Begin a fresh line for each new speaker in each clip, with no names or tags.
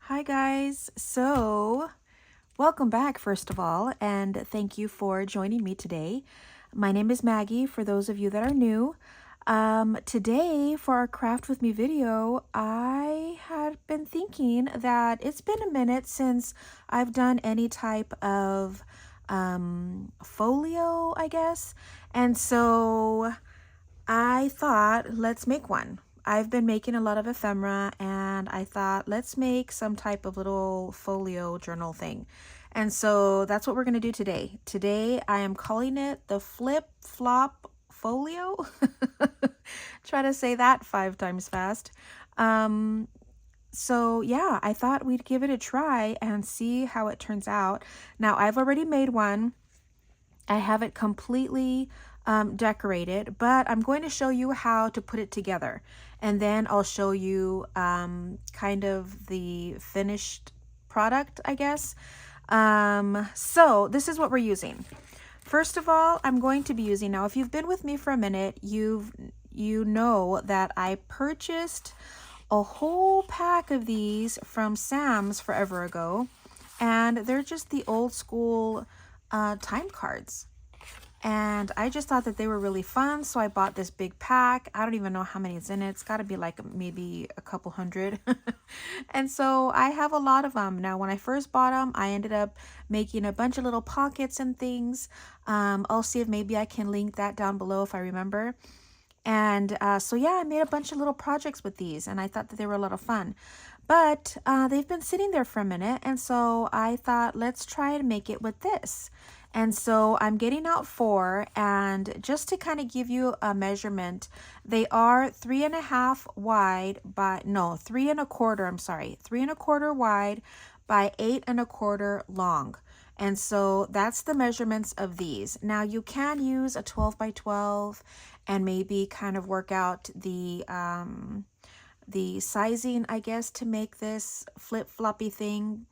Hi guys, so welcome back first of all, and thank you for joining me today. My name is Maggie for those of you that are new. Today for our craft with me video, I had been thinking that it's been a minute since I've done any type of folio, I guess, and so I thought, let's make one. I've been making a lot of ephemera and I thought, let's make some type of little folio journal thing. And so that's what we're going to do today. Today I am calling it the Flip Flop Folio. Try to say that 5 times fast. So yeah, I thought we'd give it a try and see how it turns out. Now I've already made one. I have it completely decorated, but I'm going to show you how to put it together. And then I'll show you kind of the finished product, I guess. So this is what we're using. First of all, I'm going to be using, now if you've been with me for a minute, you know that I purchased a whole pack of these from Sam's forever ago. And they're just the old school time cards. And I just thought that they were really fun, so I bought this big pack. I don't even know how many is in it. It's got to be like maybe a couple hundred. And so I have a lot of them. Now, when I first bought them, I ended up making a bunch of little pockets and things. I'll see if maybe I can link that down below if I remember. And so yeah, I made a bunch of little projects with these, and I thought that they were a lot of fun. But they've been sitting there for a minute, and so I thought, let's try and make it with this. And so I'm getting out 4, and just to kind of give you a measurement, they are 3.5 wide by, no, 3 1/4, I'm sorry, 3 1/4 wide by 8 1/4 long. And so that's the measurements of these. Now you can use a 12 by 12 and maybe kind of work out the sizing, I guess, to make this flip-floppy thing.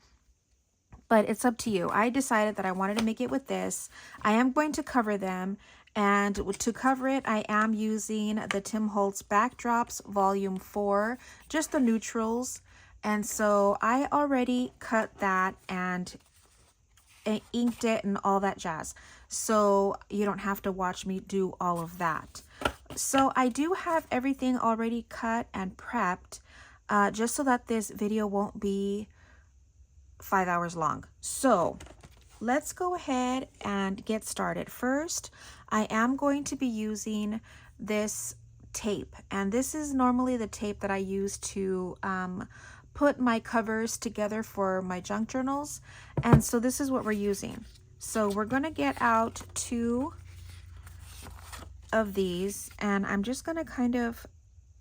But it's up to you. I decided that I wanted to make it with this. I am going to cover them. And to cover it, I am using the Holtz Backdrops Volume 4, just the neutrals. And so I already cut that and inked it and all that jazz. So you don't have to watch me do all of that. So I do have everything already cut and prepped, just so that this video won't be 5 hours long. So let's go ahead and get started. First, I am going to be using this tape, and this is normally the tape that I use to put my covers together for my junk journals. And so this is what we're using. So we're going to get out 2 of these, and I'm just going to kind of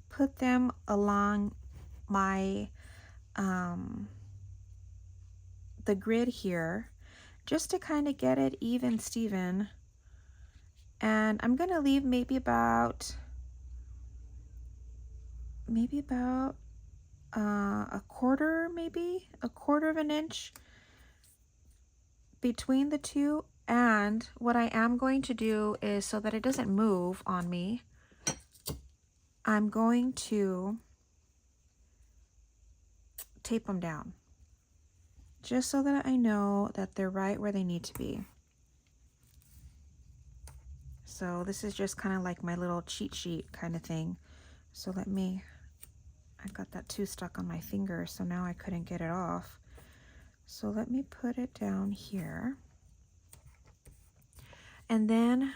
put them along my the grid here, just to kind of get it even Steven. And I'm going to leave maybe about a quarter of an inch between the two. And what I am going to do is, so that it doesn't move on me, I'm going to tape them down, just so that I know that they're right where they need to be. So this is just kind of like my little cheat sheet kind of thing. So I got that 2 stuck on my finger, so now I couldn't get it off. So let me put it down here. And then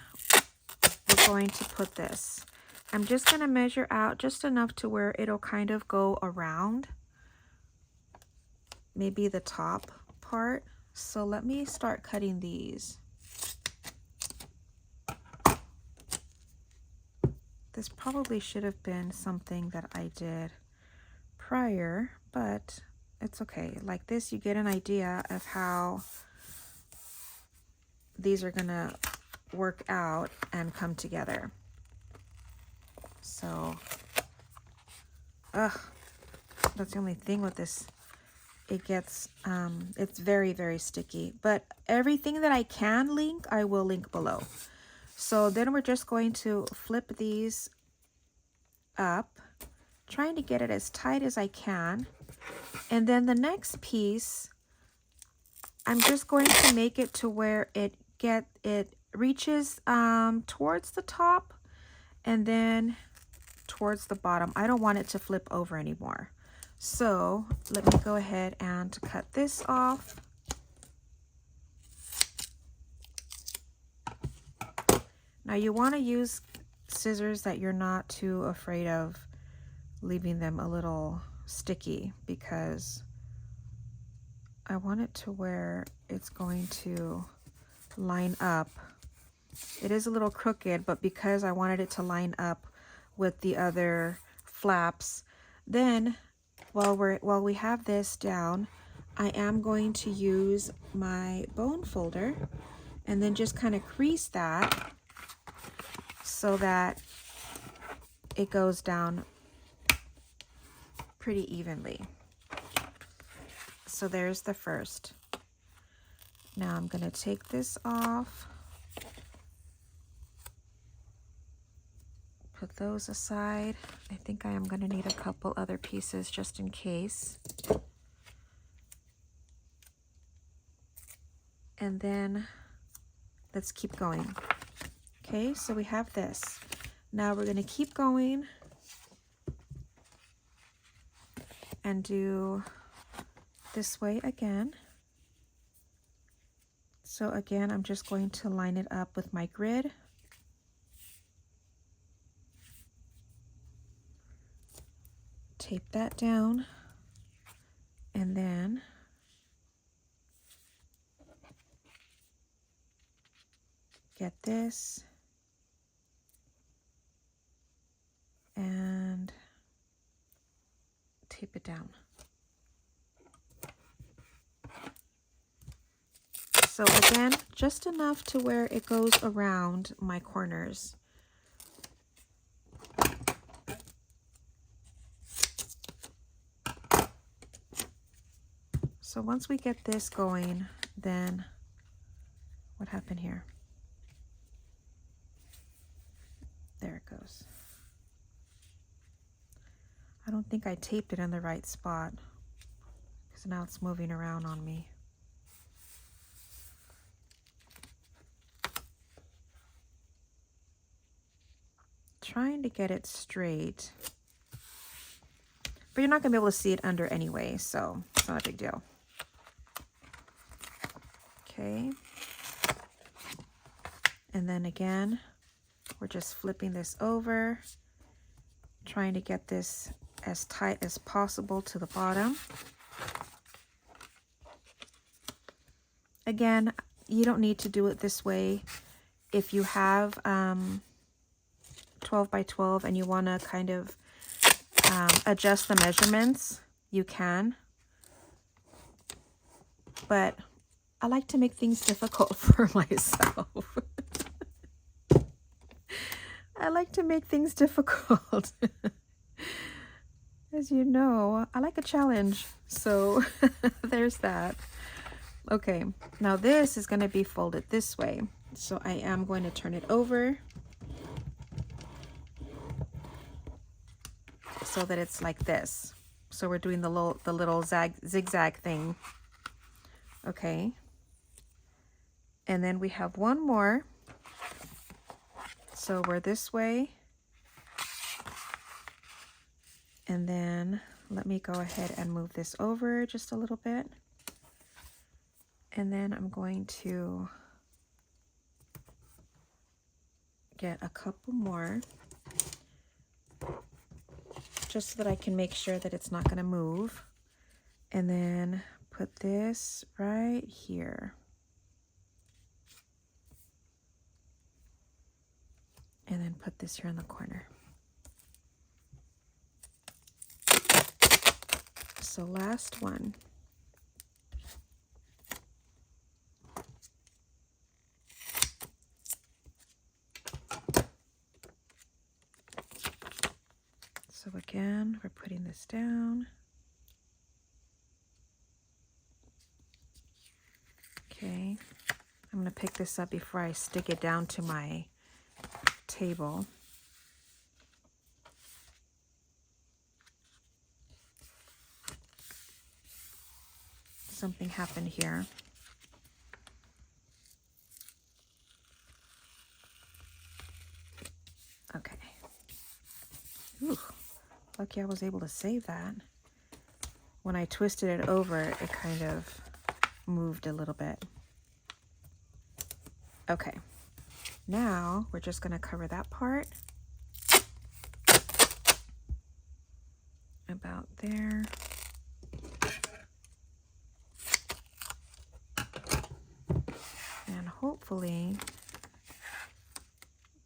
we're going to put this. I'm just going to measure out just enough to where it'll kind of go around maybe the top part. So let me start cutting these. This probably should have been something that I did prior, but it's okay. Like this, you get an idea of how these are gonna work out and come together. So, that's the only thing with this. It gets, it's very, very sticky. But everything that I can link, I will link below. So then we're just going to flip these up, trying to get it as tight as I can. And then the next piece, I'm just going to make it to where it reaches towards the top and then towards the bottom. I don't want it to flip over anymore. So let me go ahead and cut this off. Now you want to use scissors that you're not too afraid of leaving them a little sticky, because I want it to where it's going to line up. It is a little crooked, but because I wanted it to line up with the other flaps, then while we have this down, I am going to use my bone folder and then just kind of crease that so that it goes down pretty evenly. So there's the first. Now I'm going to take this off, put those aside. I think I am going to need a couple other pieces just in case. And then let's keep going. Okay, so we have this. Now we're going to keep going and do this way again. So again, I'm just going to line it up with my grid. Tape that down, and then get this and tape it down. So again, just enough to where it goes around my corners. So once we get this going, then what happened here? There it goes. I don't think I taped it in the right spot because now it's moving around on me. Trying to get it straight, but you're not gonna be able to see it under anyway, so it's not a big deal. Okay, and then again, we're just flipping this over, trying to get this as tight as possible to the bottom. Again, you don't need to do it this way. If you have 12 by 12 and you want to kind of adjust the measurements, you can. But I like to make things difficult for myself. I like to make things difficult. As you know, I like a challenge. So there's that. Okay, now this is going to be folded this way. So I am going to turn it over so that it's like this. So we're doing the little zigzag thing. Okay. And then we have one more. So we're this way. And then let me go ahead and move this over just a little bit. And then I'm going to get a couple more just so that I can make sure that it's not going to move. And then put this right here. And then put this here in the corner. So last one. So again, we're putting this down. Okay, I'm going to pick this up before I stick it down to my table. something happened here. Okay. Ooh, lucky I was able to save that. When I twisted it over, it kind of moved a little bit. Okay, now we're just going to cover that part. About there. And hopefully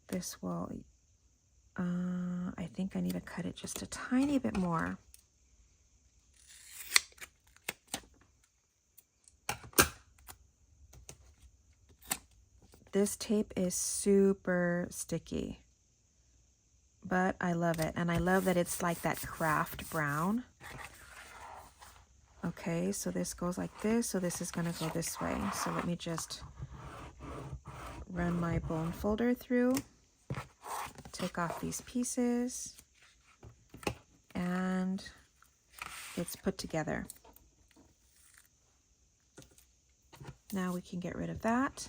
this will, I think I need to cut it just a tiny bit more. This tape is super sticky, but I love it. And I love that it's like that craft brown. Okay, so this goes like this. So this is going to go this way. So let me just run my bone folder through, take off these pieces, and it's put together. Now we can get rid of that.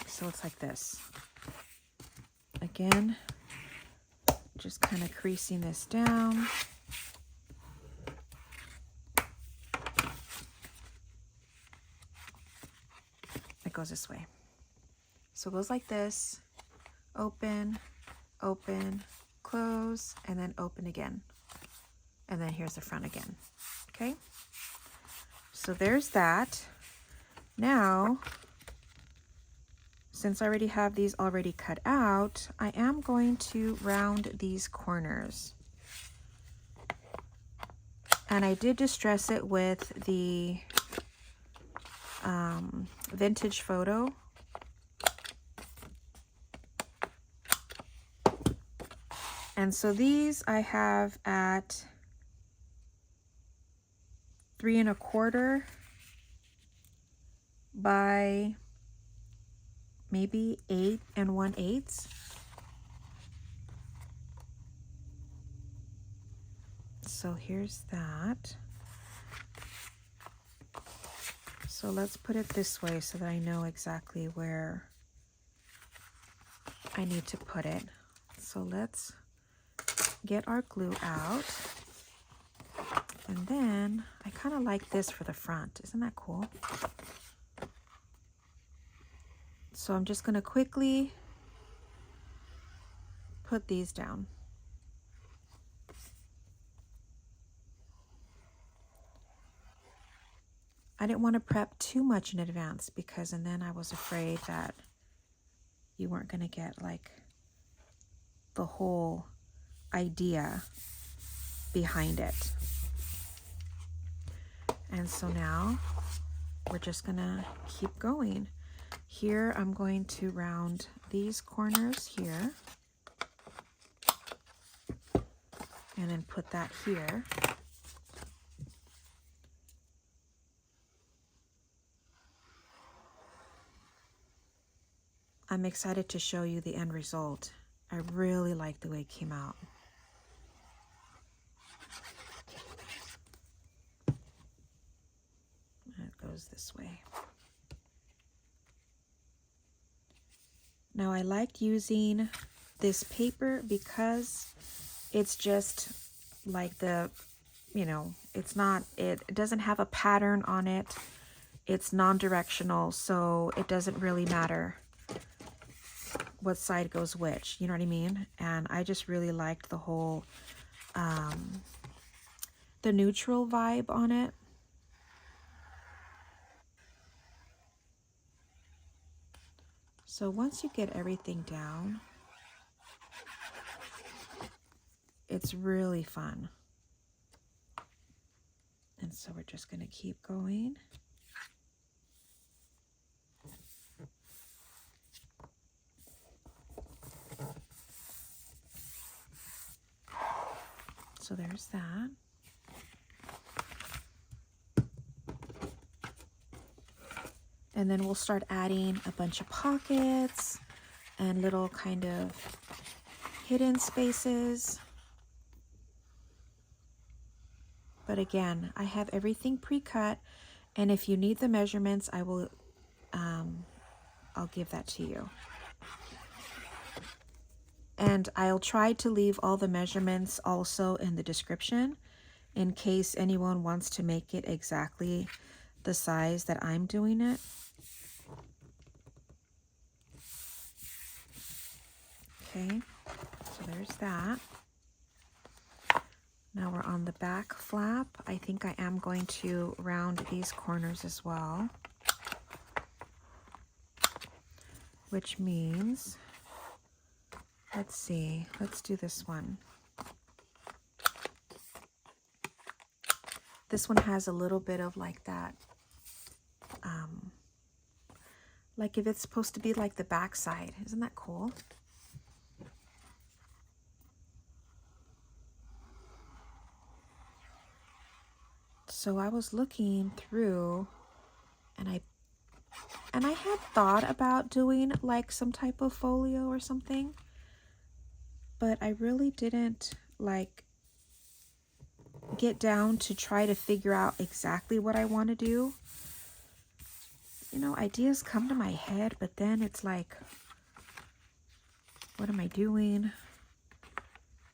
So it's like this. Again, just kind of creasing this down. It goes this way. So it goes like this. Open, open, close, and then open again. And then here's the front again. Okay? So there's that. Now, since I already have these already cut out, I am going to round these corners. And I did distress it with the vintage photo. And so these I have at 3 1/4 by maybe 8 1/8. So here's that. So let's put it this way so that I know exactly where I need to put it. So let's get our glue out. And then I kind of like this for the front. Isn't that cool? So I'm just going to quickly put these down. I didn't want to prep too much in advance because, and then I was afraid that you weren't going to get like the whole idea behind it. And so now we're just going to keep going. Here I'm going to round these corners here and then put that here. I'm excited to show you the end result. I really like the way it came out. And it goes this way. Now I liked using this paper because it's just like the, you know, it's not, it doesn't have a pattern on it. It's non-directional, so it doesn't really matter what side goes which, you know what I mean? And I just really liked the whole, the neutral vibe on it. So once you get everything down, it's really fun. And so we're just going to keep going. So there's that. And then we'll start adding a bunch of pockets and little kind of hidden spaces. But again, I have everything pre-cut, and if you need the measurements, I will, I'll give that to you. And I'll try to leave all the measurements also in the description in case anyone wants to make it exactly the size that I'm doing it. Okay, so there's that. Now we're on the back flap. I think I am going to round these corners as well, which means, let's see, let's do this one. This one has a little bit of like that, like if it's supposed to be like the back side. Isn't that cool? So I was looking through, and I had thought about doing like some type of folio or something, but I really didn't like get down to try to figure out exactly what I want to do. You know, ideas come to my head, but then it's like, what am I doing?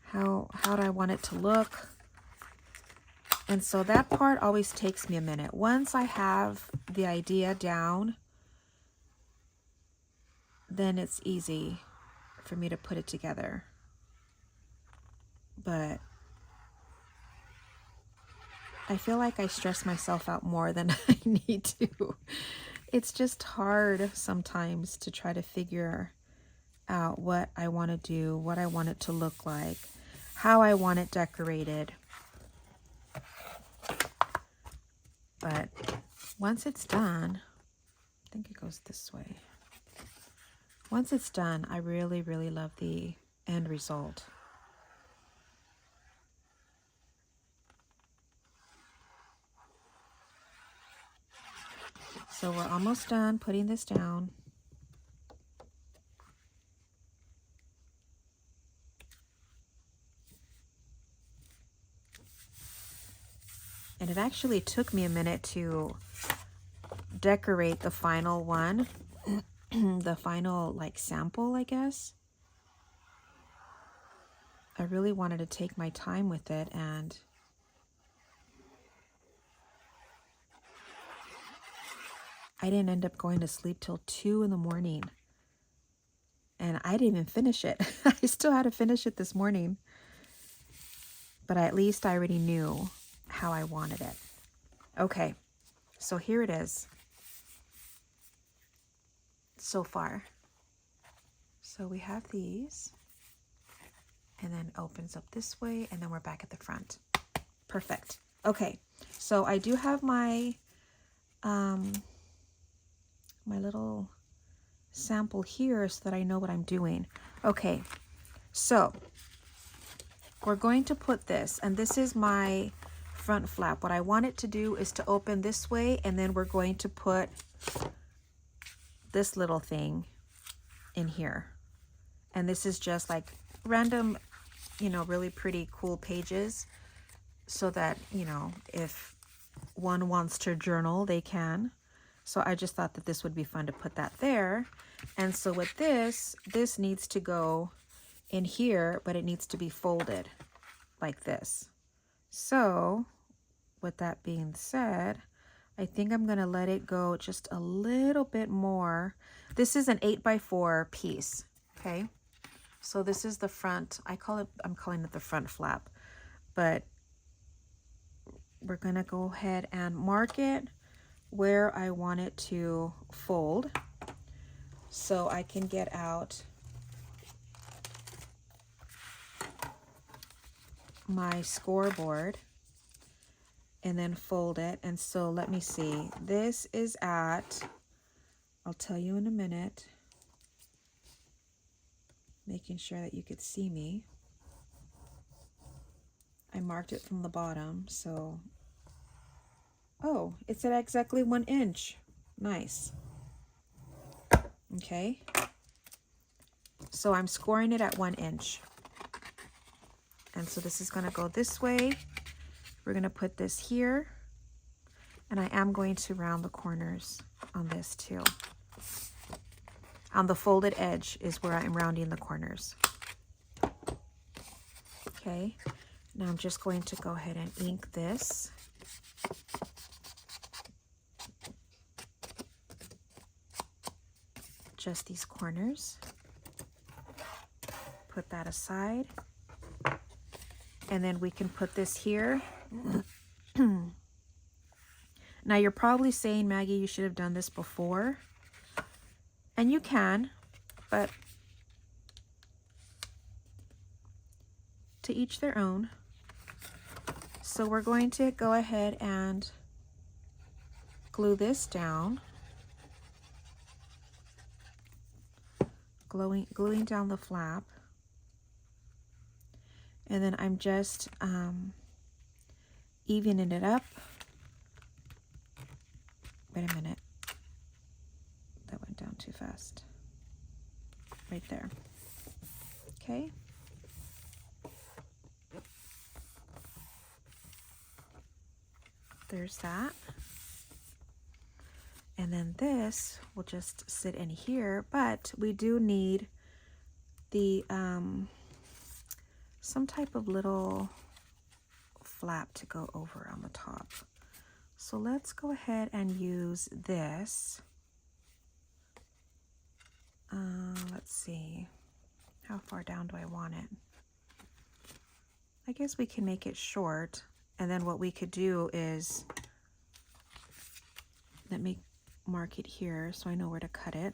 How do I want it to look? And so that part always takes me a minute. Once I have the idea down, then it's easy for me to put it together. But I feel like I stress myself out more than I need to. It's just hard sometimes to try to figure out what I want to do, what I want it to look like, how I want it decorated. But once it's done, I think it goes this way. Once it's done, I really, really love the end result. So we're almost done putting this down. And it actually took me a minute to decorate the final one, the final like sample, I guess. I really wanted to take my time with it, and I didn't end up going to sleep till 2 in the morning. And I didn't even finish it. I still had to finish it this morning. But at least I already knew how I wanted it. Okay, so here it is so far. So we have these, and then opens up this way, and then we're back at the front. Perfect. Okay, so I do have my my little sample here so that I know what I'm doing. Okay, so we're going to put this, and this is my front flap. What I want it to do is to open this way, and then we're going to put this little thing in here. And this is just like random, you know, really pretty cool pages, so that, you know, if one wants to journal, they can. So I just thought that this would be fun to put that there. And so with this needs to go in here, but it needs to be folded like this. So with that being said, I think I'm gonna let it go just a little bit more. This is an 8x4 piece, okay? So this is the front. I'm calling it the front flap, but we're gonna go ahead and mark it where I want it to fold, so I can get out my scoreboard and then fold it. And so let me see, this is at, I'll tell you in a minute, making sure that you could see me. I marked it from the bottom, so, oh, it's at exactly 1 inch. Nice. Okay, so I'm scoring it at 1 inch. And so this is gonna go this way, We're going to put this here, and I am going to round the corners on this too. On the folded edge is where I'm rounding the corners. Okay, now I'm just going to go ahead and ink this. Just these corners. Put that aside. And then we can put this here. Now you're probably saying, Maggie, you should have done this before. And you can, but to each their own. So we're going to go ahead and glue this down. Gluing down the flap. And then I'm just evening it up. Wait a minute. That went down too fast. Right there. Okay. There's that. And then this will just sit in here, but we do need the some type of little flap to go over on the top. So let's go ahead and use this. Let's see, how far down do I want it? I guess we can make it short, and then what we could do is, let me mark it here so I know where to cut it.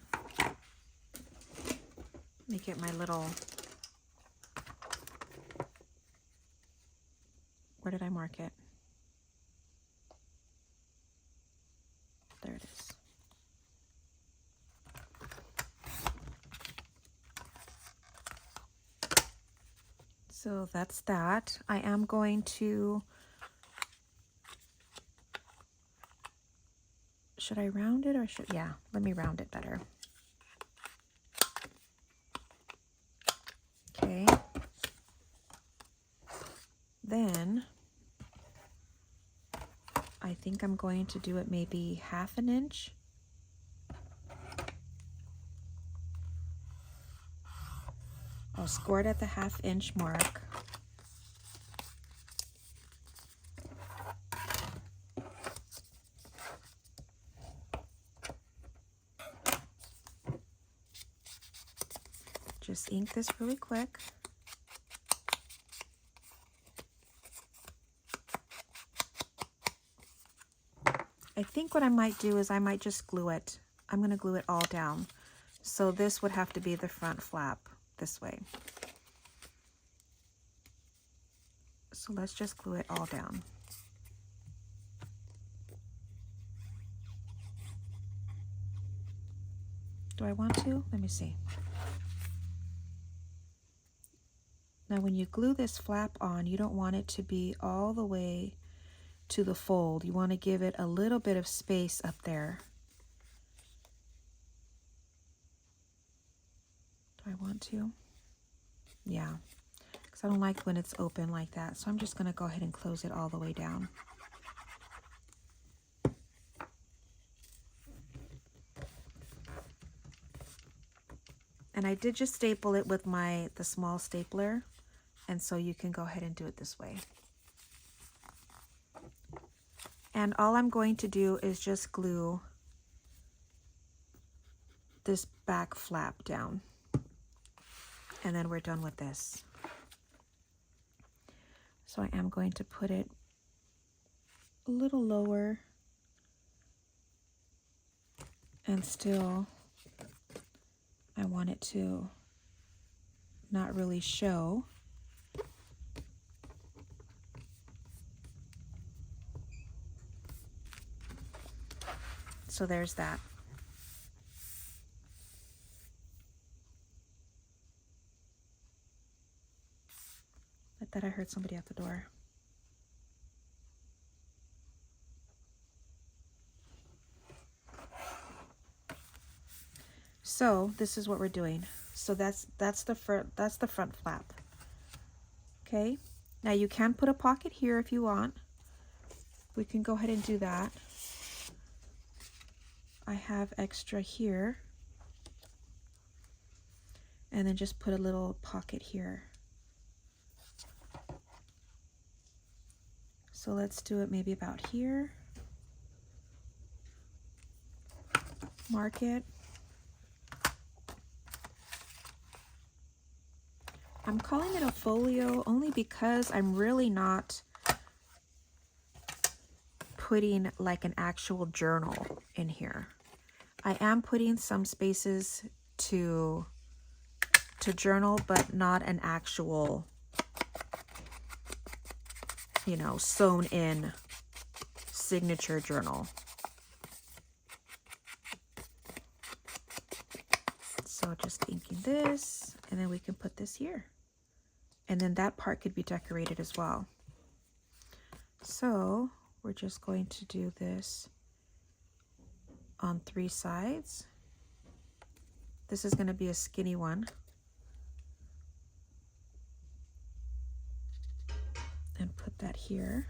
Make it my little, where did I mark it? There it is. So that's that. I am going to, should I round it or should, yeah, let me round it better. Okay. Then I think I'm going to do it maybe 1/2 inch. I'll score it at the 1/2 inch mark. Just ink this really quick. I think what I might do is I might just glue it. I'm going to glue it all down. So this would have to be the front flap this way. So let's just glue it all down. Do I want to? Let me see. Now when you glue this flap on, you don't want it to be all the way to the fold. You want to give it a little bit of space up there. Do I want to? Yeah, because I don't like when it's open like that. So I'm just going to go ahead and close it all the way down. And I did just staple it with the small stapler, and so you can go ahead and do it this way. And all I'm going to do is just glue this back flap down. And then we're done with this. So I am going to put it a little lower, and still I want it to not really show. So there's that. I thought I heard somebody at the door. So this is what we're doing. So that's the front flap. Okay. Now you can put a pocket here if you want, we can go ahead and do that. I have extra here. And then just put a little pocket here. So let's do it maybe about here. Mark it. I'm calling it a folio only because I'm really not putting like an actual journal in here. I am putting some spaces to journal, but not an actual, you know, sewn in signature journal. So just inking this, and then we can put this here. And then that part could be decorated as well. So we're just going to do this on 3 sides. This is going to be a skinny one. And put that here.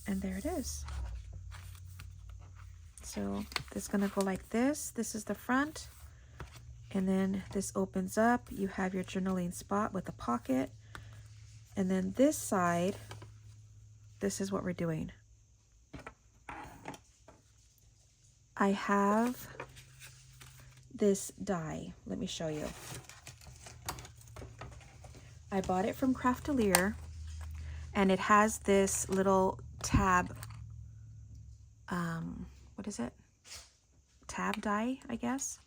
And there it is. So it's going to go like this. This is the front. And then this opens up. You have your journaling spot with a pocket. And then this side, this is what we're doing. I have this die. Let me show you. I bought it from Craftelier, and it has this little tab, what is it? Tab die, I guess.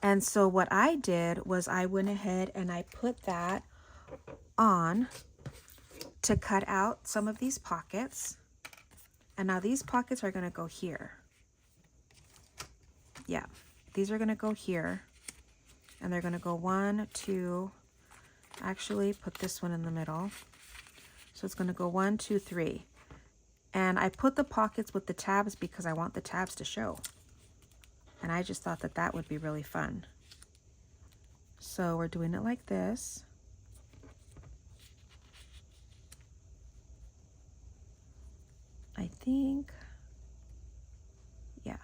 And so what I did was I went ahead and I put that on to cut out some of these pockets. And now these pockets are gonna go here. Yeah, these are gonna go here. And they're gonna go 1, 2, actually put this one in the middle. So it's going to go 1, 2, 3. And I put the pockets with the tabs because I want the tabs to show. And I just thought that that would be really fun. So we're doing it like this. I think, yeah.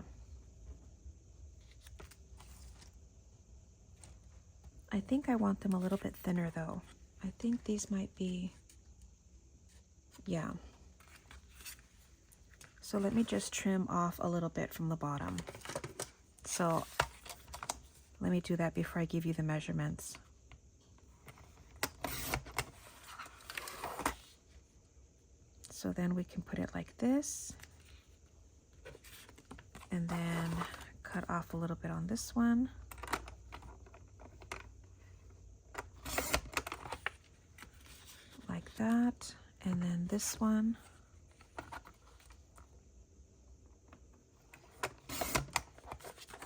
I think I want them a little bit thinner though. I think these might be, yeah. So let me just trim off a little bit from the bottom. So let me do that before I give you the measurements. So then we can put it like this. And then cut off a little bit on this one. Like that. And then this one.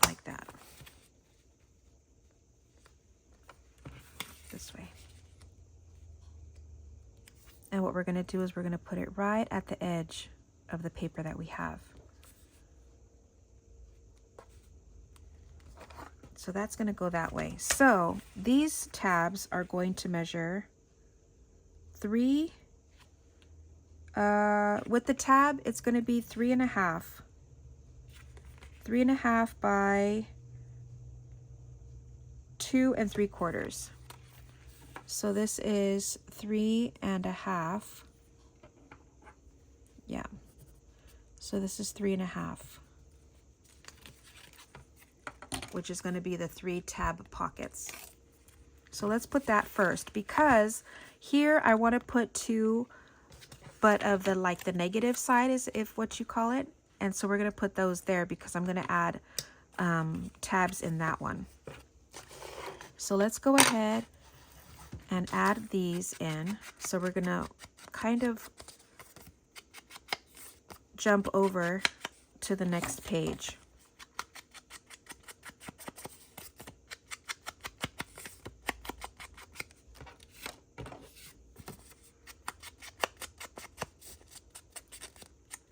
Like that. This way. And what we're going to do is we're going to put it right at the edge of the paper that we have. So that's going to go that way. So these tabs are going to measure 3. With the tab, it's going to be 3.5. 3.5 by 2 3/4. So this is 3.5. Yeah. So this is 3.5. Which is going to be the 3 tab pockets. So let's put that first, because here I want to put 2, but of the like the negative side is if what you call it. And so we're going to put those there because I'm going to add tabs in that one. So let's go ahead and add these in. So we're going to kind of jump over to the next page.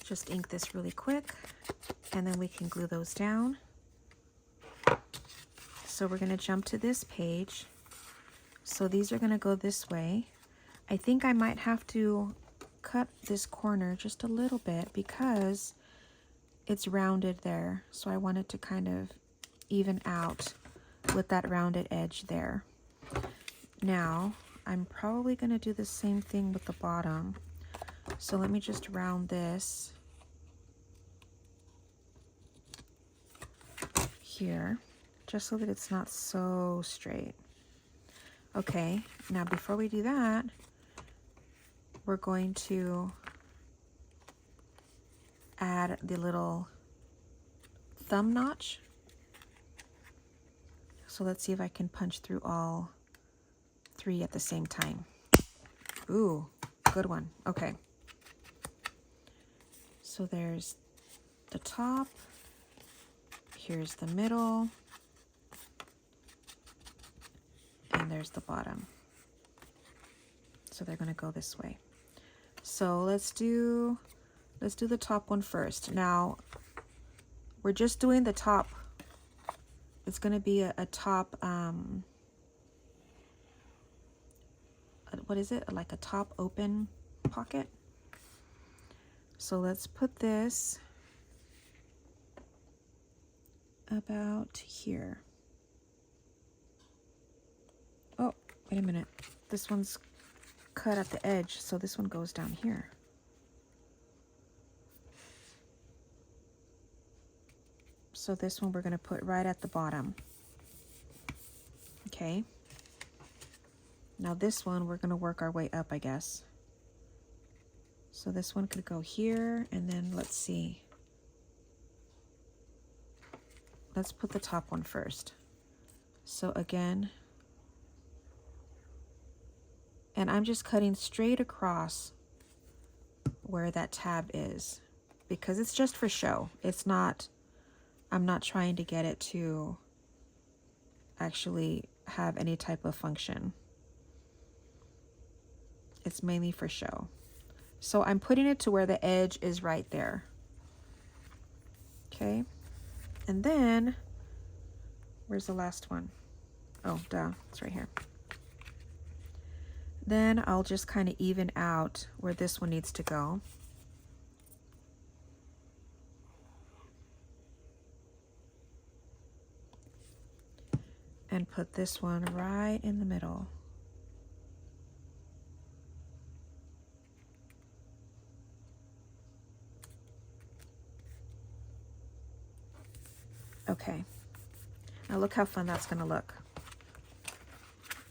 Just ink this really quick, and then we can glue those down. So we're going to jump to this page. So these are going to go this way. I think I might have to cut this corner just a little bit because it's rounded there. So I want it to kind of even out with that rounded edge there. Now, I'm probably going to do the same thing with the bottom. So let me just round this here, just so that it's not so straight. Okay, now before we do that, we're going to add the little thumb notch. So let's see if I can punch through all 3 at the same time. Ooh, good one. Okay. So there's the top, here's the middle, and there's the bottom. So they're going to go this way. So let's do the top one first. Now, we're just doing the top. It's going to be a top, what is it? Like a top open pocket. So let's put this about here. Oh, wait a minute. This one's cut at the edge, so this one goes down here. So this one we're going to put right at the bottom. Okay. Now this one we're going to work our way up, I guess. So this one could go here, and then let's see. Let's put the top one first. So again, and I'm just cutting straight across where that tab is because it's just for show. It's not, I'm not trying to get it to actually have any type of function. It's mainly for show. So I'm putting it to where the edge is right there. Okay. And then, where's the last one? Oh, duh, it's right here. Then I'll just kind of even out where this one needs to go. And put this one right in the middle. Okay, now look how fun that's gonna look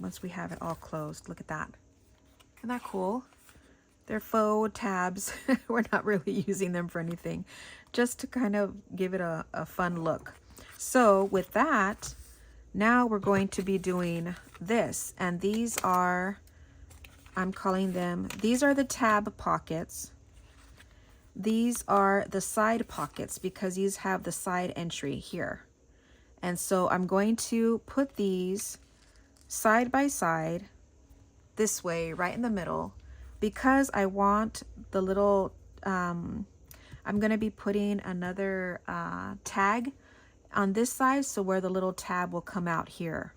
once we have it all closed. Look at that. Isn't that cool? They're faux tabs. We're not really using them for anything, just to kind of give it a fun look. So with that, now we're going to be doing this, and these are, I'm calling them, these are the tab pockets. These are the side pockets because these have the side entry here. And so I'm going to put these side by side this way, right in the middle, because I want the little, I'm going to be putting another tag on this side, so where the little tab will come out here.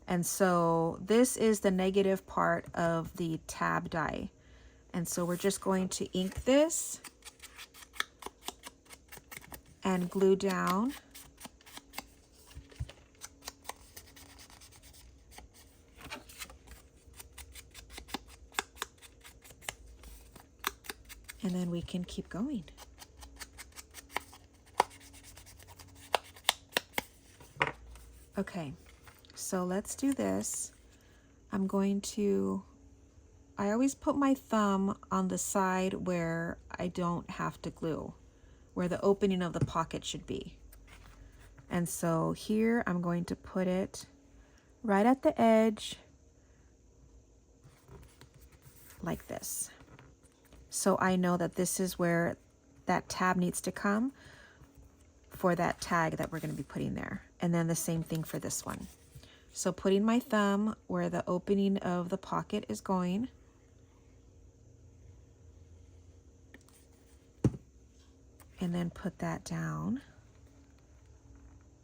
And so this is the negative part of the tab die. And so we're just going to ink this and glue down. And then we can keep going. Okay, so let's do this. I'm going to, I always put my thumb on the side where I don't have to glue, where the opening of the pocket should be. And so here I'm going to put it right at the edge, like this. So I know that this is where that tab needs to come for that tag that we're going to be putting there. And then the same thing for this one. So putting my thumb where the opening of the pocket is going. And then put that down.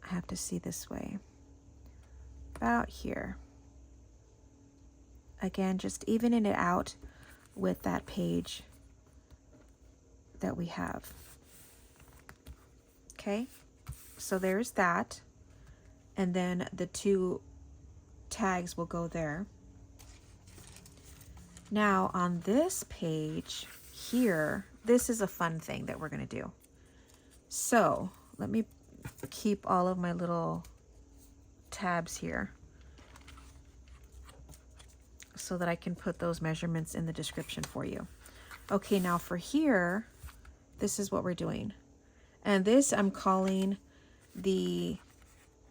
I have to see this way. About here. Again, just evening it out with that page that we have. Okay, so there's that. And then the 2 tags will go there. Now on this page here, this is a fun thing that we're going to do. So let me keep all of my little tabs here so that I can put those measurements in the description for you. Okay, now for here, this is what we're doing. And this I'm calling the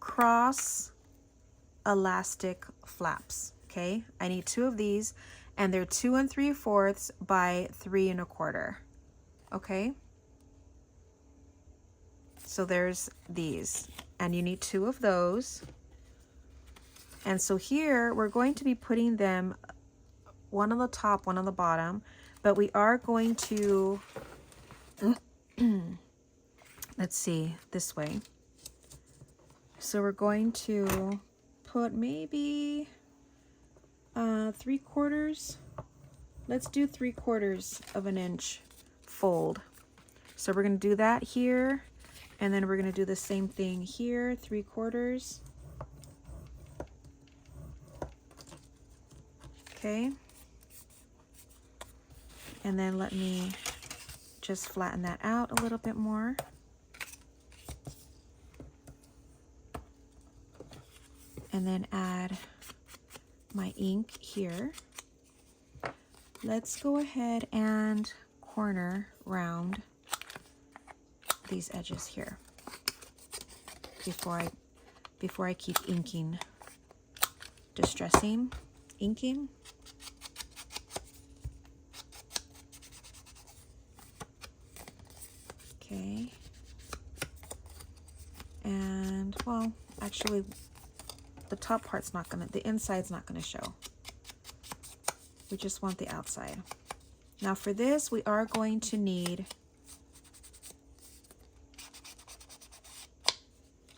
cross elastic flaps. Okay, I need 2 of these, and they're 2 3/4 by 3 1/4. Okay, so there's these, and you need 2 of those. And so here we're going to be putting them, one on the top, one on the bottom, but we are going to let's see, this way. So we're going to put maybe 3/4. Let's do 3/4 of an inch fold. So we're going to do that here, and then we're going to do the same thing here, 3/4. Okay. And then let me just flatten that out a little bit more. And then add my ink here. Let's go ahead and corner round these edges here before I keep inking, distressing inking. Okay. And well, actually the top part's not gonna, the inside's not gonna show. We just want the outside. Now for this, we are going to need,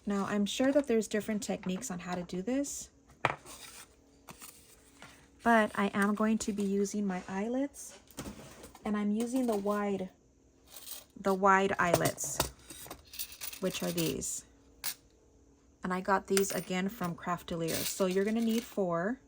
now I'm sure that there's different techniques on how to do this, but I am going to be using my eyelets, and I'm using the wide eyelets, which are these. And I got these again from Craftelier. So you're gonna need 4.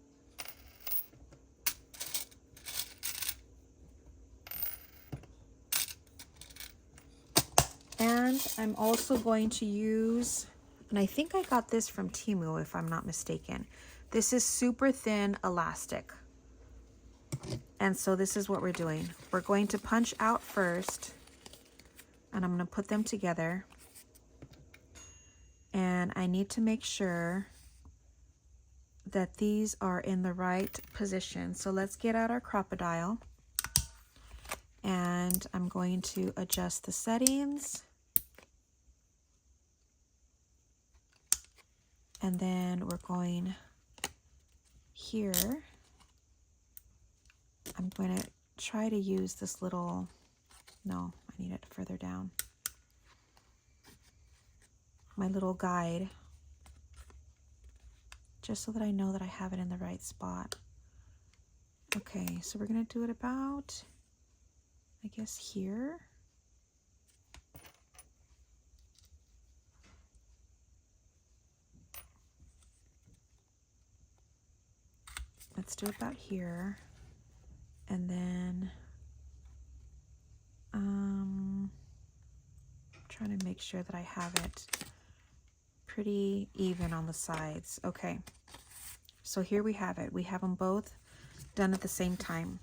And I'm also going to use, and I think I got this from Temu if I'm not mistaken. This is super thin elastic. And so this is what we're doing. We're going to punch out first, and I'm gonna put them together. And I need to make sure that these are in the right position. So let's get out our crocodile, and I'm going to adjust the settings. And then we're going here. I'm going to try to use this little, no, I need it further down. My little guide, just so that I know that I have it in the right spot. Okay, so we're gonna do it about, I guess, here. Let's do it about here. And then trying to make sure that I have it pretty even on the sides. Okay, so here we have it. We have them both done at the same time.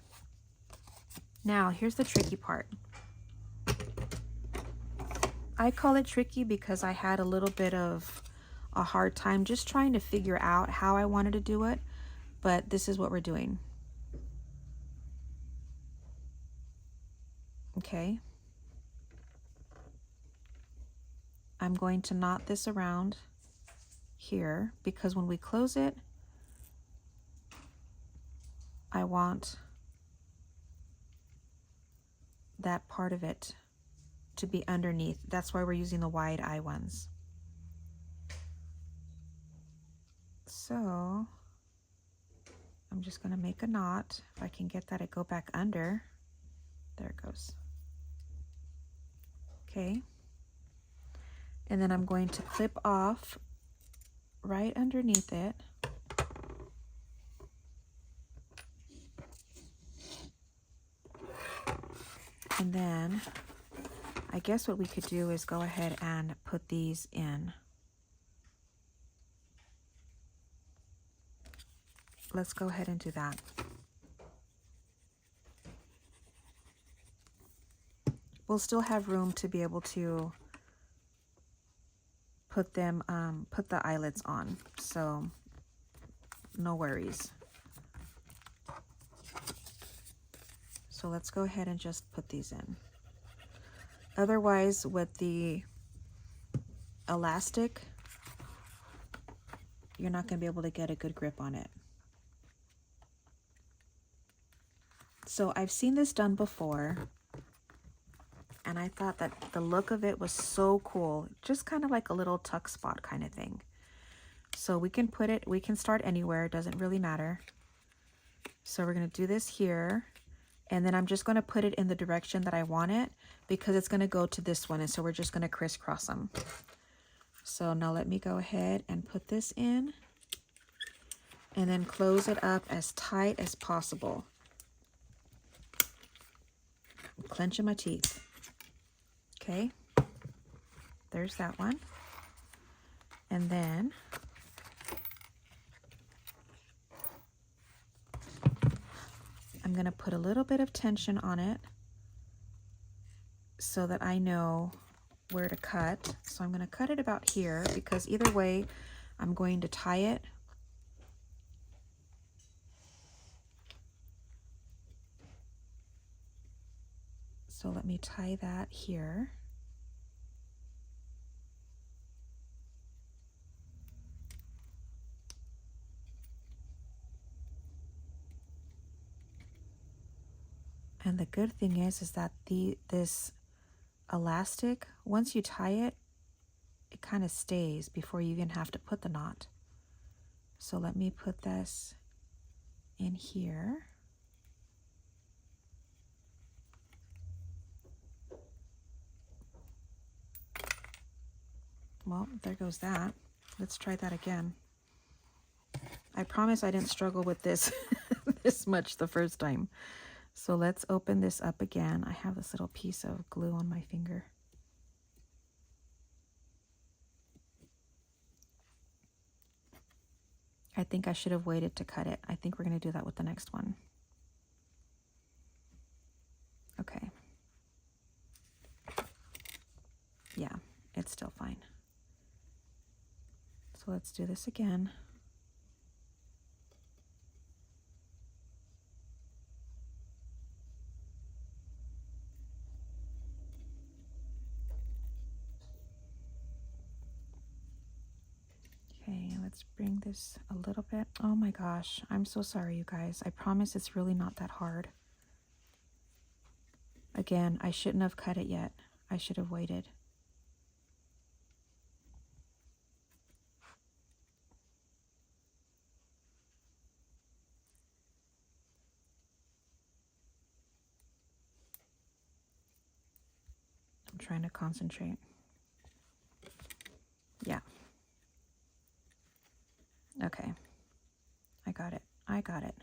Now here's the tricky part. I call it tricky because I had a little bit of a hard time just trying to figure out how I wanted to do it, but this is what we're doing. Okay, I'm going to knot this around here because when we close it, I want that part of it to be underneath. That's why we're using the wide eye ones. So I'm just going to make a knot. If I can get that to go back under. There it goes. Okay. And then I'm going to clip off right underneath it. And then I guess what we could do is go ahead and put these in. Let's go ahead and do that. We'll still have room to be able to put them, put the eyelets on, so no worries. So let's go ahead and just put these in. Otherwise, with the elastic, you're not going to be able to get a good grip on it. So I've seen this done before, and I thought that the look of it was so cool. Just kind of like a little tuck spot kind of thing. So we can put it, we can start anywhere. It doesn't really matter. So we're going to do this here. And then I'm just going to put it in the direction that I want it because it's going to go to this one. And so we're just going to crisscross them. So now let me go ahead and put this in. And then close it up as tight as possible. I'm clenching my teeth. Okay, there's that one. And then I'm going to put a little bit of tension on it so that I know where to cut. So I'm going to cut it about here because either way I'm going to tie it. So let me tie that here. And the good thing is that this elastic, once you tie it, it kind of stays before you even have to put the knot. So let me put this in here. Well, there goes that. Let's try that again. I promise I didn't struggle with this this much the first time. So let's open this up again. I have this little piece of glue on my finger. I think I should have waited to cut it. I think we're going to do that with the next one. Okay. Yeah, it's still fine. So let's do this again. Okay, let's bring this a little bit. Oh my gosh, I'm so sorry, you guys. I promise it's really not that hard. Again, I shouldn't have cut it yet. I should have waited. I'm trying to concentrate. Yeah. Okay. I got it. I got it.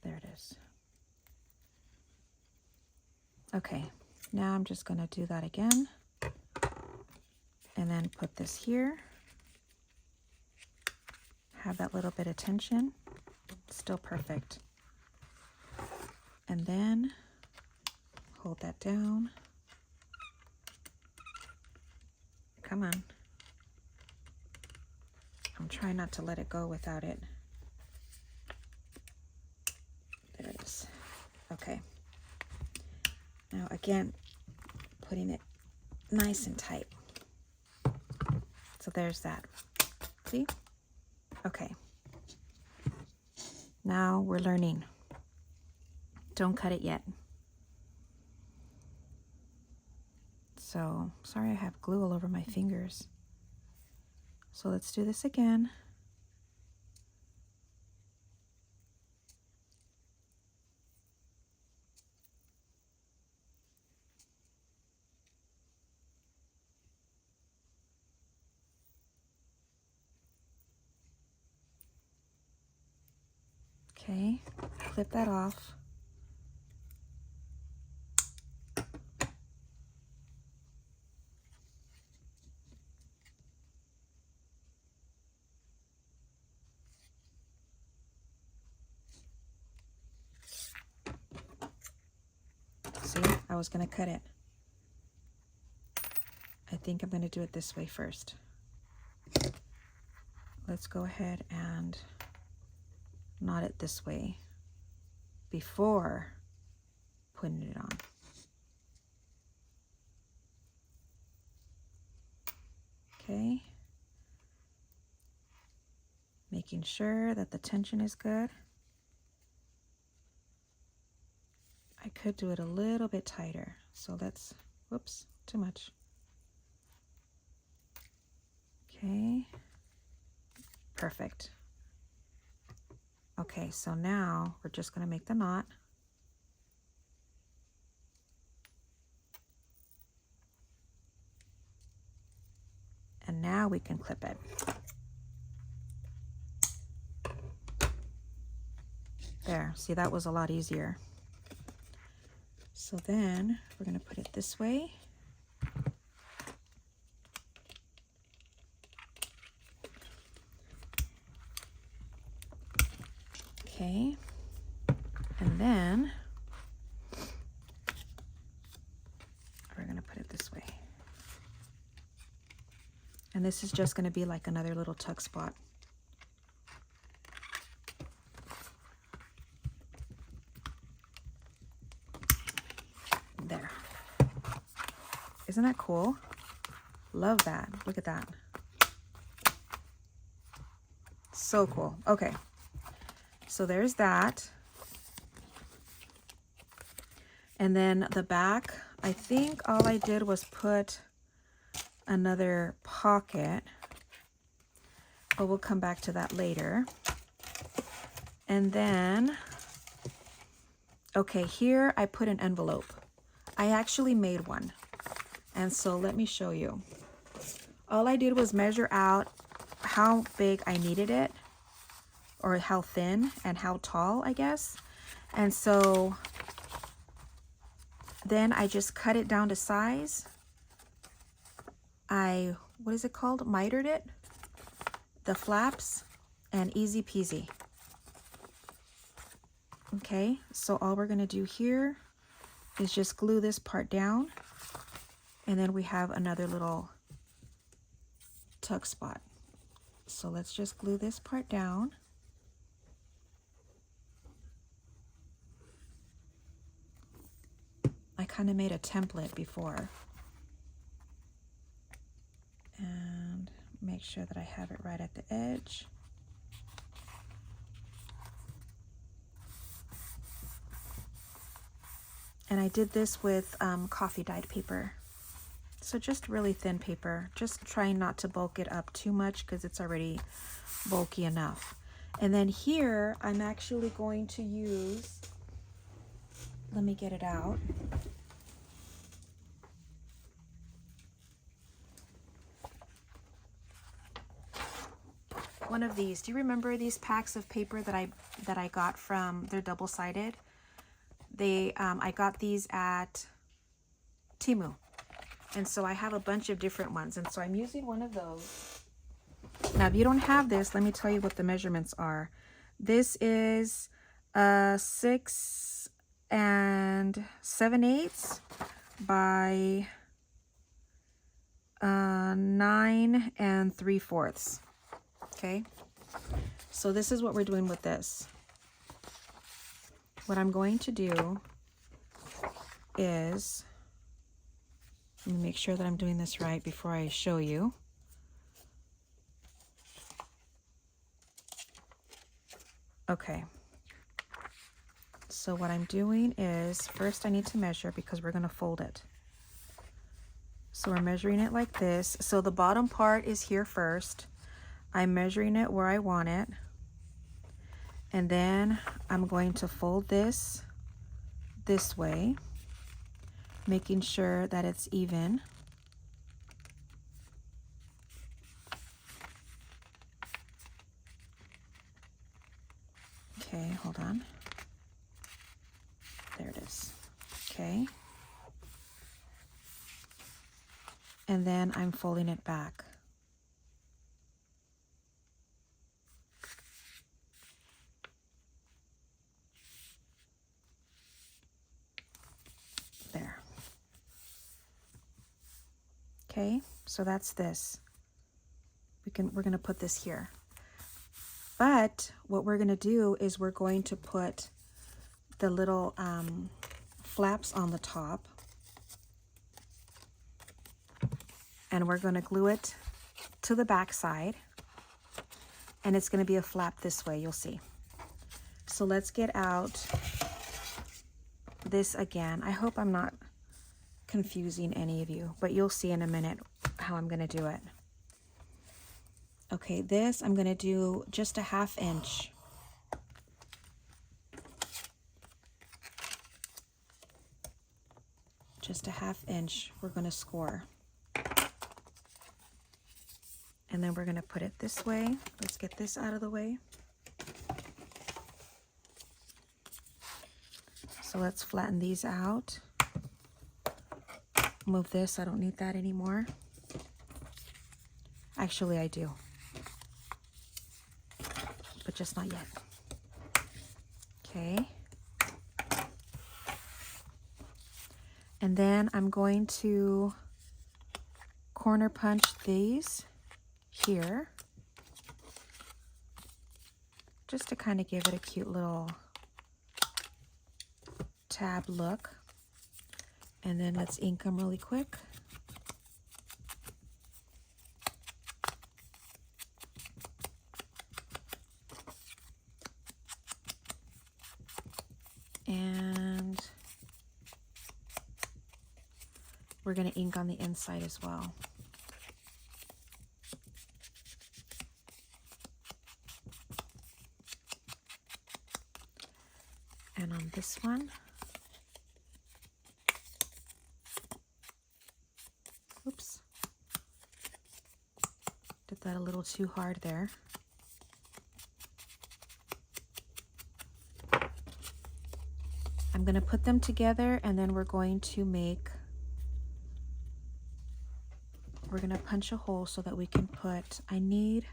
There it is. Okay. Now I'm just going to do that again. And then put this here. Have that little bit of tension. Still perfect. And then hold that down. Come on. I'm trying not to let it go without it. There it is. Okay. Now again, putting it nice and tight. So there's that. See? Okay. Now we're learning. Don't cut it yet. So sorry I have glue all over my fingers. So let's do this again. Okay, clip that off. See, I was going to cut it. I think I'm going to do it this way first. Let's go ahead and knot it this way before putting it on. Okay. Making sure that the tension is good. I could do it a little bit tighter. So let's, whoops, too much. Okay. Perfect. Okay, so now we're just going to make the knot. And now we can clip it. There, see, that was a lot easier. So then we're going to put it this way. Okay, and then we're going to put it this way. And this is just going to be like another little tuck spot. There. Isn't that cool? Love that. Look at that. So cool. Okay. So there's that. And then the back, I think all I did was put another pocket, but we'll come back to that later. And then, okay, here I put an envelope. I actually made one. And so let me show you. All I did was measure out how big I needed it, or how thin and how tall, I guess. And so then I just cut it down to size. What is it called? Mitered it, the flaps, and easy peasy. Okay, so all we're gonna do here is just glue this part down, and then we have another little tuck spot. So let's just glue this part down. I kind of made a template before. And make sure that I have it right at the edge. And I did this with coffee dyed paper. So just really thin paper, just trying not to bulk it up too much because it's already bulky enough. And then here, I'm actually going to use, let me get it out. One of these. Do you remember these packs of paper that I got from, they're double-sided? I got these at Temu. And so I have a bunch of different ones. And so I'm using one of those. Now, if you don't have this, let me tell you what the measurements are. This is 6 7/8 by 9 3/4. Okay, so this is what we're doing with this. What I'm going to do is, let me make sure that I'm doing this right before I show you. Okay, so what I'm doing is, first I need to measure because we're going to fold it. So we're measuring it like this. So the bottom part is here first. I'm measuring it where I want it. And then I'm going to fold this way, making sure that it's even. Okay, hold on. There it is. Okay. And then I'm folding it back. There. Okay, so that's this. We're gonna put this here. But what we're gonna do is we're going to put the little flaps on the top, and we're gonna glue it to the back side, and it's gonna be a flap this way, you'll see. So let's get out this again. I hope I'm not confusing any of you, but you'll see in a minute how I'm gonna do it. Okay, this I'm gonna do just a 1/2 inch. Just a 1/2 inch we're gonna score. And then we're gonna put it this way. Let's get this out of the way. So let's flatten these out. Move this, I don't need that anymore. Actually, I do, but just not yet. Okay. And then I'm going to corner punch these here, just to kind of give it a cute little tab look. And then let's ink them really quick. And we're going to ink on the inside as well. And on this one, oops, did that a little too hard there. I'm going to put them together, and then we're going to punch a hole so that we can put, I need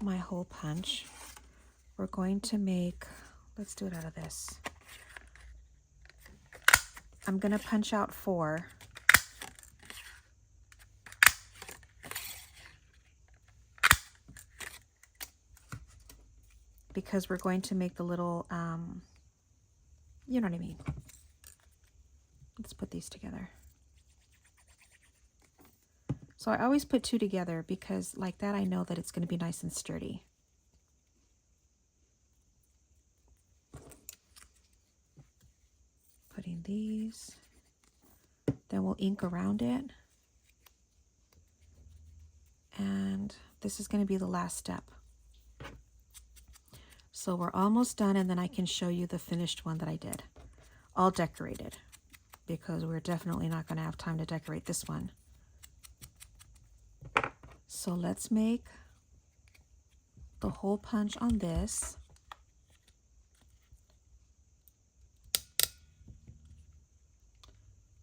my hole punch. We're going to make, let's do it out of this. I'm going to punch out 4. Because we're going to make the little, you know what I mean. Let's put these together. So I always put 2 together because like that I know that it's going to be nice and sturdy. Putting these, then we'll ink around it. And this is going to be the last step. So we're almost done, and then I can show you the finished one that I did. All decorated, because we're definitely not going to have time to decorate this one. So let's make the hole punch on this.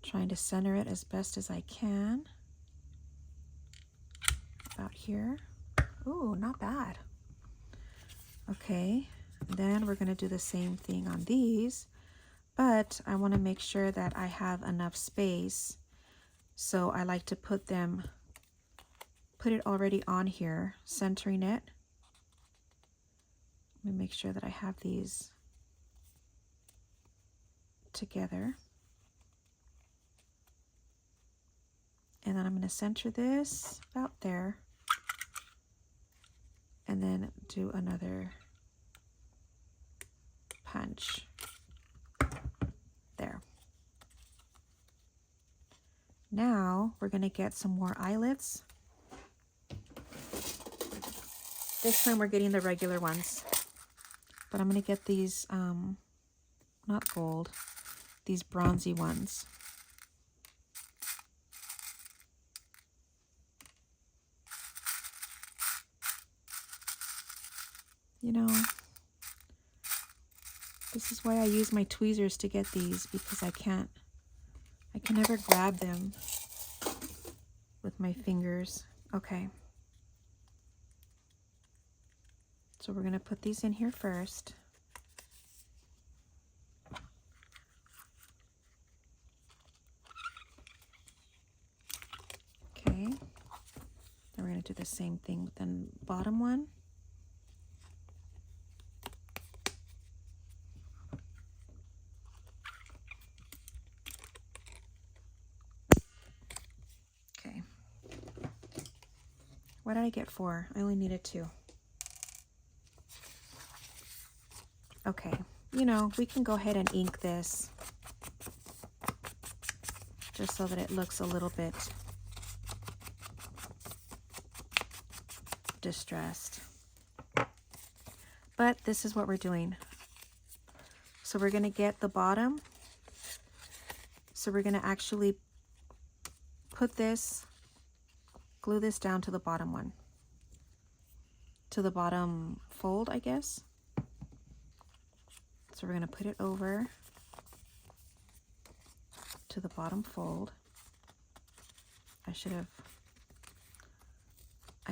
Trying to center it as best as I can. About here. Ooh, not bad. Okay, then we're going to do the same thing on these, but I want to make sure that I have enough space. So I like to put it already on here, centering it. Let me make sure that I have these together. And then I'm going to center this about there. And then do another punch there. Now we're going to get some more eyelets. This time we're getting the regular ones, but I'm going to get these, not gold, these bronzy ones. You know, this is why I use my tweezers to get these, because I can never grab them with my fingers. Okay. So we're going to put these in here first. Okay. Then we're going to do the same thing with the bottom one. Okay. What did I get 4? I only needed 2. Okay, you know, we can go ahead and ink this just so that it looks a little bit distressed. But this is what we're doing. So we're going to get the bottom. So we're going to actually put this, glue this down to the bottom one. To the bottom fold, I guess. So we're going to put it over to the bottom fold. I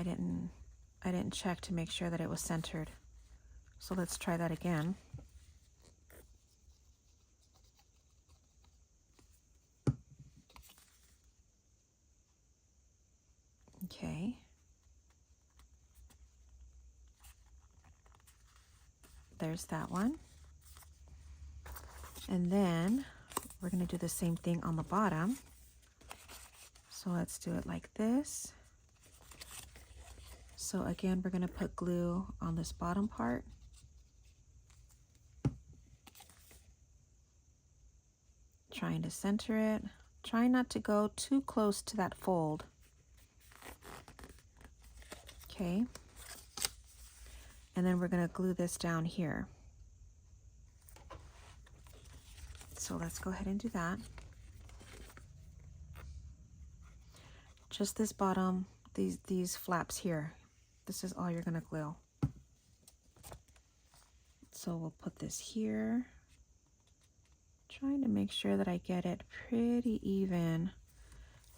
didn't check to make sure that it was centered. So let's try that again. Okay. There's that one. And then we're going to do the same thing on the bottom. So let's do it like this. So again, we're going to put glue on this bottom part. Trying to center it. Try not to go too close to that fold. Okay. And then we're going to glue this down here. So let's go ahead and do that. Just this bottom, these flaps here. This is all you're going to glue. So we'll put this here. Trying to make sure that I get it pretty even,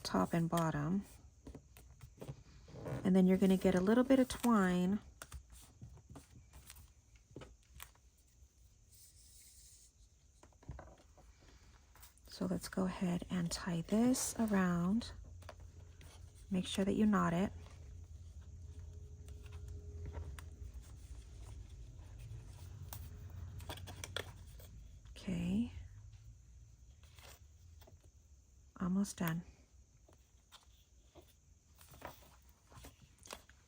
top and bottom. And then you're going to get a little bit of twine. So let's go ahead and tie this around. Make sure that you knot it. Okay. Almost done.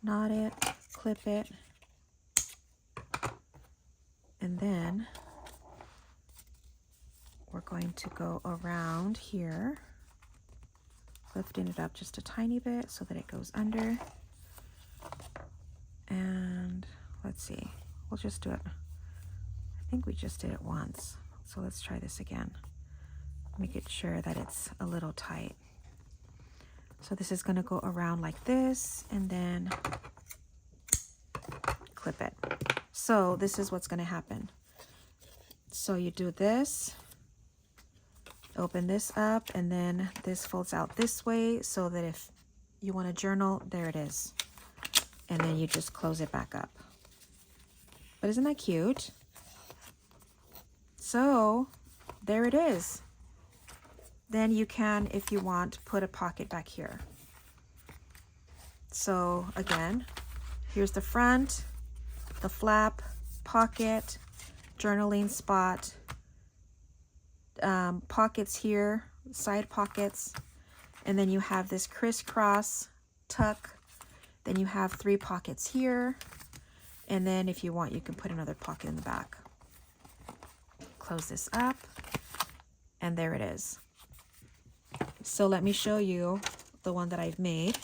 Knot it, clip it, and then we're going to go around here, lifting it up just a tiny bit so that it goes under. And let's see, we'll just do it. I think we just did it once. So let's try this again. Make it sure that it's a little tight. So this is going to go around like this and then clip it. So this is what's going to happen. So you do this, open this up, and then this folds out this way so that if you want to journal, there it is. And then you just close it back up. But isn't that cute? So there it is. Then you can, if you want, put a pocket back here. So again, here's the front, the flap, pocket, journaling spot, pockets here, side pockets, and then you have this crisscross tuck. Then you have 3 pockets here, and then if you want, you can put another pocket in the back. Close this up, and there it is. So let me show you the one that I've made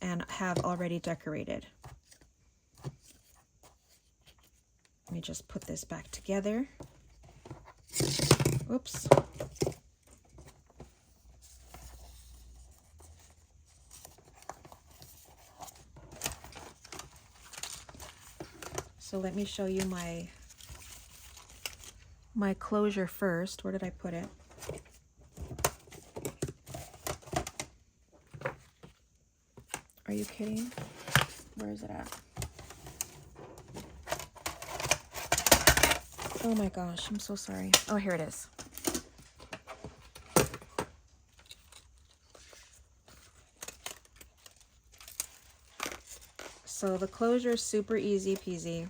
and have already decorated. Let me just put this back together. Oops. So let me show you my closure first. Where did I put it? Are you kidding? Where is it at? Oh my gosh, I'm so sorry. Oh, here it is. So the closure is super easy peasy.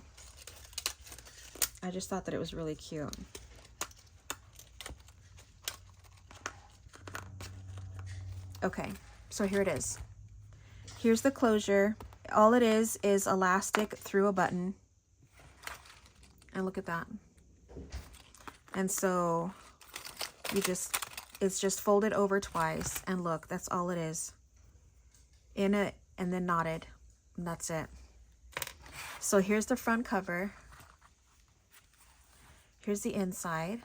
I just thought that it was really cute. Okay, so here it is. Here's the closure. All it is elastic through a button. And look at that. And so it's just folded over twice, and look, that's all it is. In it and then knotted. And that's it. So here's the front cover. Here's the inside.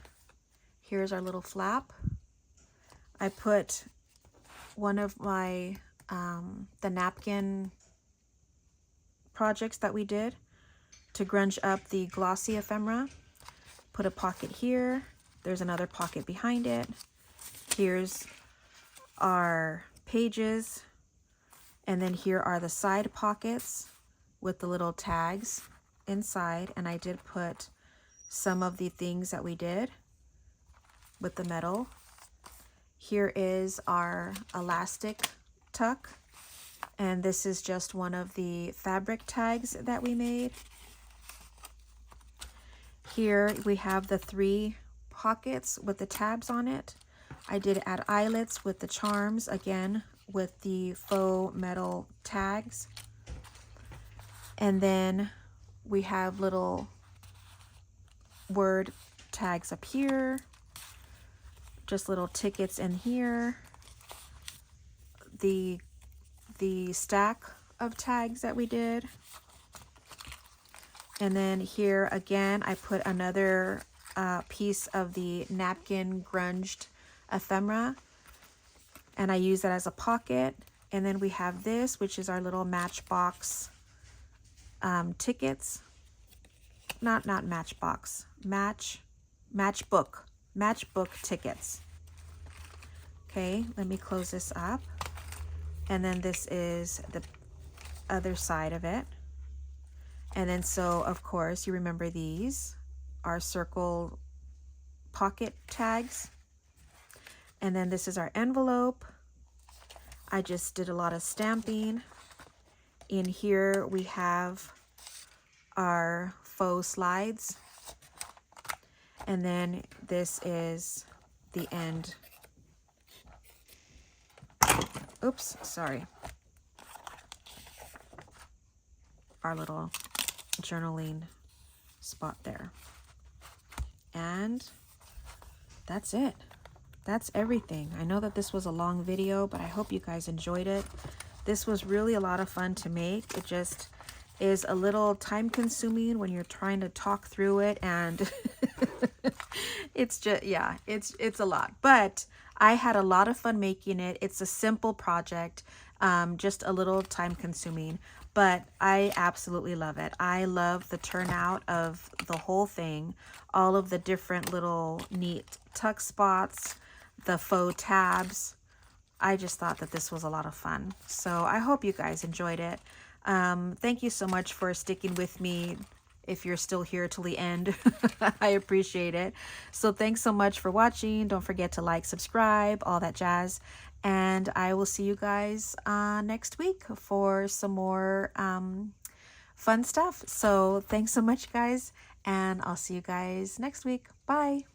Here's our little flap. I put one of my the napkin projects that we did to grunge up the glossy ephemera. Put a pocket here. There's another pocket behind it. Here's our pages. And then here are the side pockets with the little tags inside. And I did put some of the things that we did with the metal. Here is our elastic tuck. And this is just one of the fabric tags that we made. Here we have the 3 pockets with the tabs on it. I did add eyelets with the charms, again, with the faux metal tags. And then we have little word tags up here, just little tickets in here, the stack of tags that we did. And then here again, I put another piece of the napkin grunged ephemera, and I use that as a pocket. And then we have this, which is our little matchbox tickets. Not matchbox, matchbook tickets. Okay, let me close this up. And then this is the other side of it. And then so, of course, you remember these are circle pocket tags. And then this is our envelope. I just did a lot of stamping. In here we have our faux slides. And then this is the end. Oops, sorry. Our little journaling spot there. And that's it. That's everything. I know that this was a long video, but I hope you guys enjoyed it. This was really a lot of fun to make. It just is a little time consuming when you're trying to talk through it, and it's just, yeah, it's a lot. But I had a lot of fun making it. It's a simple project, just a little time consuming, but I absolutely love it. I love the turnout of the whole thing, all of the different little neat tuck spots, the faux tabs. I just thought that this was a lot of fun. So I hope you guys enjoyed it. Thank you so much for sticking with me. If you're still here till the end, I appreciate it. So thanks so much for watching. Don't forget to like, subscribe, all that jazz. And I will see you guys next week for some more fun stuff. So thanks so much, guys. And I'll see you guys next week. Bye.